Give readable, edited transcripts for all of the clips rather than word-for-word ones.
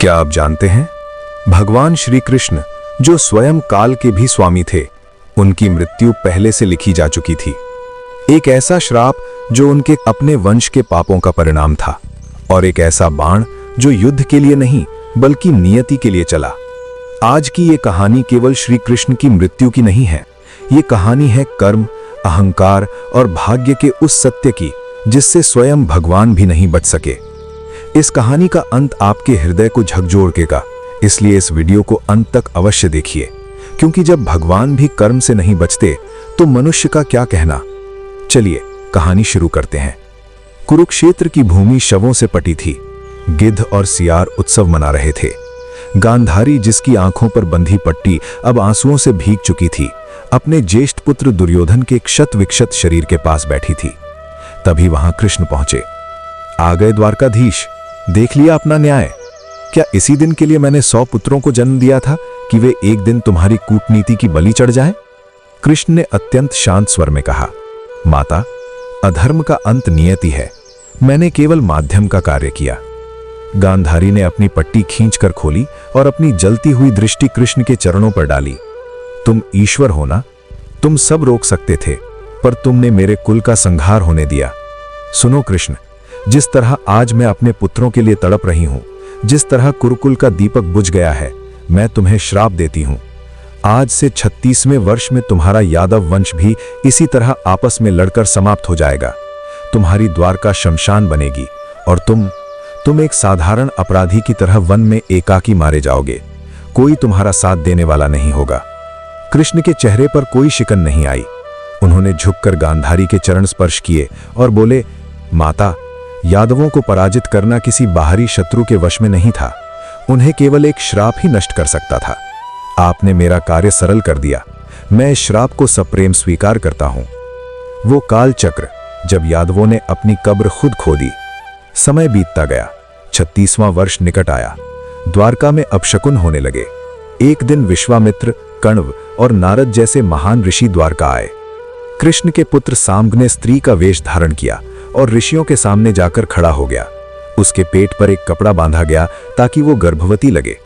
क्या आप जानते हैं, भगवान श्री कृष्ण जो स्वयं काल के भी स्वामी थे, उनकी मृत्यु पहले से लिखी जा चुकी थी। एक ऐसा श्राप जो उनके अपने वंश के पापों का परिणाम था, और एक ऐसा बाण जो युद्ध के लिए नहीं बल्कि नियति के लिए चला। आज की ये कहानी केवल श्री कृष्ण की मृत्यु की नहीं है, ये कहानी है कर्म, अहंकार और भाग्य के उस सत्य की जिससे स्वयं भगवान भी नहीं बच सके। इस कहानी का अंत आपके हृदय को झकझोरेगा, इसलिए इस वीडियो को अंत तक अवश्य देखिए, क्योंकि जब भगवान भी कर्म से नहीं बचते तो मनुष्य का क्या कहना। चलिए कहानी शुरू करते हैं। कुरुक्षेत्र की भूमि शवों से पटी थी। गिद्ध और सियार उत्सव मना रहे थे। गांधारी, जिसकी आंखों पर बंधी पट्टी अब आंसुओं से भीग चुकी थी, अपने ज्येष्ठ पुत्र दुर्योधन के क्षत विक्षत शरीर के पास बैठी थी। तभी वहां कृष्ण पहुंचे। आ गए द्वारकाधीश, देख लिया अपना न्याय। क्या इसी दिन के लिए मैंने 100 पुत्रों को जन्म दिया था कि वे एक दिन तुम्हारी कूटनीति की बलि चढ़ जाएं? कृष्ण ने अत्यंत शांत स्वर में कहा, माता, अधर्म का अंत नियति है, मैंने केवल माध्यम का कार्य किया। गांधारी ने अपनी पट्टी खींचकर खोली और अपनी जलती हुई दृष्टि कृष्ण के चरणों पर डाली। तुम ईश्वर हो ना? तुम सब रोक सकते थे, पर तुमने मेरे कुल का संहार होने दिया। सुनो कृष्ण, जिस तरह आज मैं अपने पुत्रों के लिए तड़प रही हूं, जिस तरह कुरुकुल का दीपक बुझ गया है, मैं तुम्हें श्राप देती हूं। आज से 36वें वर्ष में तुम्हारा यादव वंश भी इसी तरह आपस में लड़कर समाप्त हो जाएगा। तुम्हारी द्वारका शमशान बनेगी और तुम एक साधारण अपराधी की तरह वन में एकाकी मारे जाओगे। कोई तुम्हारा साथ देने वाला नहीं होगा। कृष्ण के चेहरे पर कोई शिकन नहीं आई। उन्होंने झुककर गांधारी के चरण स्पर्श किए और बोले, माता, यादवों को पराजित करना किसी बाहरी शत्रु के वश में नहीं था, उन्हें केवल एक श्राप ही नष्ट कर सकता था। आपने मेरा कार्य सरल कर दिया, मैं इस श्राप को सप्रेम स्वीकार करता हूं। वो काल चक्र, जब यादवों ने अपनी कब्र खुद खोदी। समय बीतता गया, 36वां वर्ष निकट आया। द्वारका में अपशकुन होने लगे। एक दिन विश्वामित्र, कण्व और नारद जैसे महान ऋषि द्वारका आए। कृष्ण के पुत्र सांब ने स्त्री का वेश धारण किया और ऋषियों के सामने जाकर खड़ा हो गया। उसके पेट पर एक कपड़ा बांधा गया ताकि वो गर्भवती लगे।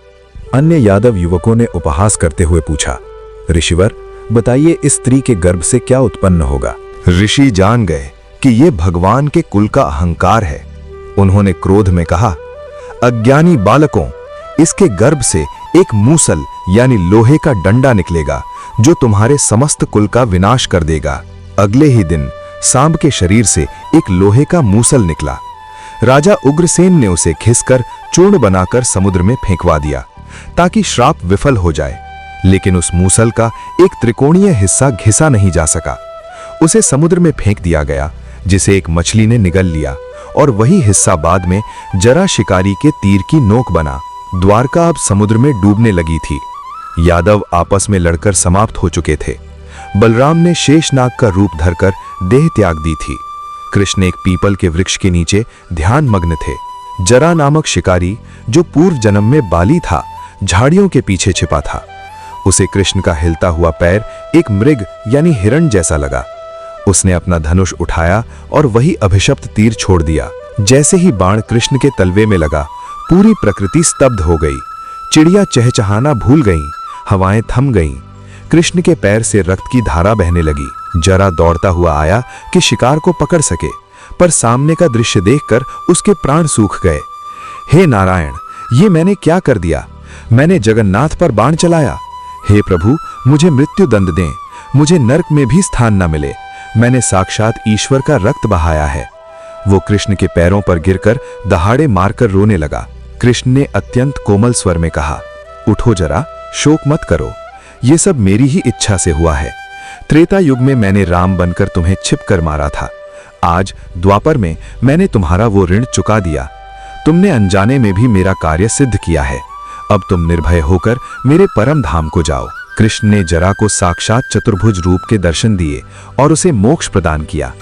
अन्य यादव युवकों ने उपहास करते हुए पूछा, ऋषिवर, बताइए इस स्त्री के गर्भ से क्या उत्पन्न होगा? ऋषि जान गए कि ये भगवान के कुल का अहंकार है। उन्होंने क्रोध में कहा, अज्ञानी बालकों, इसके गर्भ से एक मूसल यानी लोहे का डंडा निकलेगा जो तुम्हारे समस्त कुल का विनाश कर देगा। अगले ही दिन सांब के शरीर से एक लोहे का मूसल निकला। राजा उग्रसेन ने उसे घिसकर चूर्ण बनाकर समुद्र में फेंकवा दिया ताकि श्राप विफल हो जाए। लेकिन उस मूसल का एक त्रिकोणीय हिस्सा घिसा नहीं जा सका। उसे समुद्र में फेंक दिया गया, जिसे एक मछली ने निगल लिया, और वही हिस्सा बाद में जरा शिकारी के तीर की नोक बना। द्वारका अब समुद्र में डूबने लगी थी। यादव आपस में लड़कर समाप्त हो चुके थे। बलराम ने शेषनाग का रूप धरकर देह त्याग दी थी। कृष्ण एक पीपल के वृक्ष के नीचे ध्यान मग्न थे। जरा नामक शिकारी, जो पूर्व जन्म में बाली था, झाड़ियों के पीछे छिपा था। उसे कृष्ण का हिलता हुआ पैर एक मृग यानी हिरण जैसा लगा। उसने अपना धनुष उठाया और वही अभिशप्त तीर छोड़ दिया। जैसे ही बाण कृष्ण के तलवे में लगा, पूरी प्रकृति स्तब्ध हो गई। चिड़िया चहचहाना भूल गईं, हवाएं थम गईं। कृष्ण के पैर से रक्त की धारा बहने लगी। जरा दौड़ता हुआ आया कि शिकार को पकड़ सके, पर सामने का दृश्य देखकर उसके प्राण सूख गए। हे नारायण, ये मैंने क्या कर दिया? मैंने जगन्नाथ पर बाण चलाया। हे प्रभु, मुझे मृत्यु दंड दें, मुझे नरक में भी स्थान न मिले। मैंने साक्षात ईश्वर का रक्त बहाया है। वो कृष्ण के पैरों पर गिरकर दहाड़े मारकर रोने लगा। कृष्ण ने अत्यंत कोमल स्वर में कहा, उठो जरा, शोक मत करो, ये सब मेरी ही इच्छा से हुआ है। त्रेता युग में मैंने राम बनकर तुम्हें छिपकर मारा था। आज द्वापर में मैंने तुम्हारा वो ऋण चुका दिया। तुमने अनजाने में भी मेरा कार्य सिद्ध किया है। अब तुम निर्भय होकर मेरे परम धाम को जाओ। कृष्ण ने जरा को साक्षात चतुर्भुज रूप के दर्शन दिए और उसे मोक्ष प्रदान किया।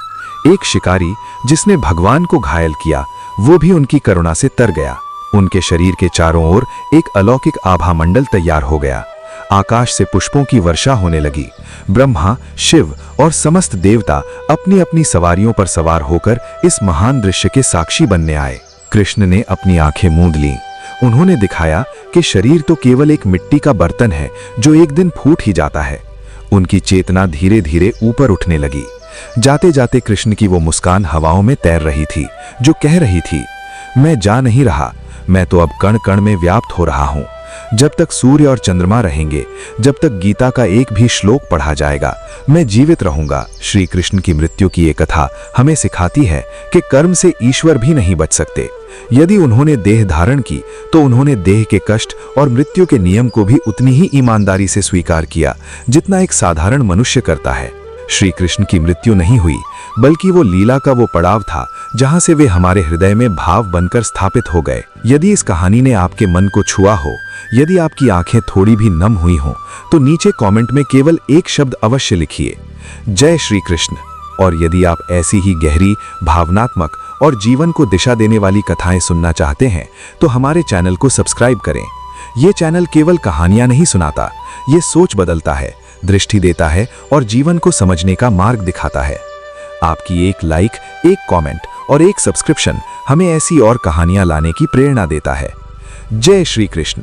एक शिकारी जिसने भगवान को घायल किया, वो भी उनकी करुणा से तर गया। उनके शरीर के चारों ओर एक अलौकिक आभा मंडल तैयार हो गया। आकाश से पुष्पों की वर्षा होने लगी। ब्रह्मा, शिव और समस्त देवता अपनी अपनी सवारियों पर सवार होकर इस महान दृश्य के साक्षी बनने आए। कृष्ण ने अपनी आंखें मूंद लीं। उन्होंने दिखाया कि शरीर तो केवल एक मिट्टी का बर्तन है जो एक दिन फूट ही जाता है। उनकी चेतना धीरे धीरे ऊपर उठने लगी। जाते जाते कृष्ण की वो मुस्कान हवाओं में तैर रही थी, जो कह रही थी, मैं जा नहीं रहा, मैं तो अब कण कण में व्याप्त हो रहा हूं। जब तक सूर्य और चंद्रमा रहेंगे, जब तक गीता का एक भी श्लोक पढ़ा जाएगा, मैं जीवित रहूंगा। श्री कृष्ण की मृत्यु की ये कथा हमें सिखाती है कि कर्म से ईश्वर भी नहीं बच सकते। यदि उन्होंने देह धारण की तो उन्होंने देह के कष्ट और मृत्यु के नियम को भी उतनी ही ईमानदारी से स्वीकार किया जितना एक साधारण मनुष्य करता है। श्री कृष्ण की मृत्यु नहीं हुई, बल्कि वो लीला का वो पड़ाव था जहां से वे हमारे हृदय में भाव बनकर स्थापित हो गए। यदि इस कहानी ने आपके मन को छुआ हो, यदि आपकी आंखें थोड़ी भी नम हुई हों, तो नीचे कमेंट में केवल एक शब्द अवश्य लिखिए, जय श्री कृष्ण। और यदि आप ऐसी ही गहरी, भावनात्मक और जीवन को दिशा देने वाली कथाएं सुनना चाहते हैं तो हमारे चैनल को सब्सक्राइब करें। ये चैनल केवल कहानियां नहीं सुनाता, ये सोच बदलता है, दृष्टि देता है और जीवन को समझने का मार्ग दिखाता है। आपकी एक लाइक, एक कमेंट और एक सब्सक्रिप्शन हमें ऐसी और कहानियां लाने की प्रेरणा देता है। जय श्री कृष्ण।